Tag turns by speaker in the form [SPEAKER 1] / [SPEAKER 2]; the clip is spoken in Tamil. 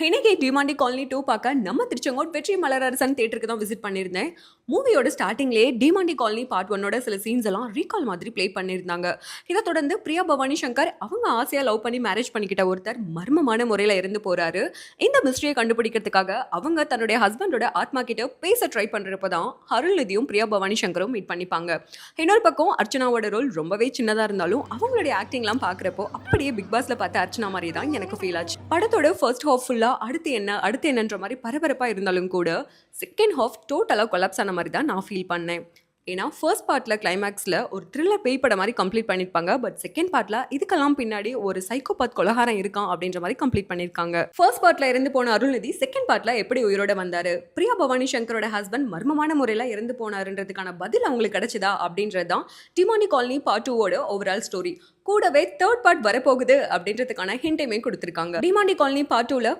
[SPEAKER 1] இன்னைக்கு டிமாண்டி காலனி 2 பார்க்க நம்ம திருச்செங்கோடு வெற்றி மலரரசன் தியேட்டருக்கு தான் விசிட் பண்ணியிருந்தேன். மூவியோட ஸ்டார்டிங்லேயே டிமாண்டி காலனி பார்ட் 1ஓட சில சீன்ஸ் எல்லாம் ரீகால் மாதிரி ப்ளே பண்ணியிருந்தாங்க. இதை தொடர்ந்து பிரியா பவானி சங்கர் அவங்க ஆசையா லவ் பண்ணி மேரேஜ் பண்ணிக்கிட்ட ஒருத்தர் மர்மமான முறையில் இருந்து போறாரு. இந்த மிஸ்ட்ரியை கண்டுபிடிக்கிறதுக்காக அவங்க தன்னுடைய ஹஸ்பண்டோட ஆத்மா கிட்ட பேச ட்ரை பண்றப்ப தான் அருள்நிதியும் பிரியா பவானி சங்கரும் மீட் பண்ணிப்பாங்க. இன்னொரு பக்கம் அர்ச்சனாவோட ரோல் ரொம்பவே சின்னதா இருந்தாலும் அவங்களுடைய ஆக்டிங்லாம் பார்க்குறப்போ அப்படியே பிக் பாஸ்ல பார்த்த அர்ச்சனா மாதிரி தான் எனக்கு ஃபீல் ஆச்சு. படத்தோட ஃபர்ஸ்ட் ஹாஃப் ஃபுல்லா அடுத்து என்னன்ற மாதிரி பரபரப்பா இருந்தாலும் கூட செகண்ட் ஹாஃப் டோட்டலா கொலாப்ஸ் ஆன மாதிரி தான் நான் ஃபீல் பண்ணேன். ஏன்னா ஃபர்ஸ்ட் பார்ட்ல கிளைமேக்ஸ்ல ஒரு த்ரில்லர் பேய் படம் மாதிரி கம்ப்ளீட் பண்ணிருப்பாங்க. பட் செகண்ட் பார்ட்ல இதுக்கெல்லாம் பின்னாடி ஒரு சைக்கோபாத் கொலகாரம் இருக்கான் அப்படின்ற மாதிரி கம்ப்ளீட் பண்ணிருக்காங்க. ஃபர்ஸ்ட் பார்ட்ல இறந்து போன அருள்நிதி செகண்ட் பார்ட்ல எப்படி உயிரோட வந்தாரு, பிரியா பவானி சங்கரோட ஹஸ்பண்ட் மர்மமான முறையில இறந்து போனாருன்றதுக்கான பதில் அவங்களுக்கு கிடைச்சதா அப்படின்றதுதான் டிமாண்டி காலனி பார்ட் 2ஓட ஓவரால் ஸ்டோரி. கூடவே தேர்ட் பார்ட் வரப்போகுது அப்படின்றதுக்கான ஹிண்டையுமே கொடுத்திருக்காங்க. டிமாண்டி காலனி பார்ட் 2ல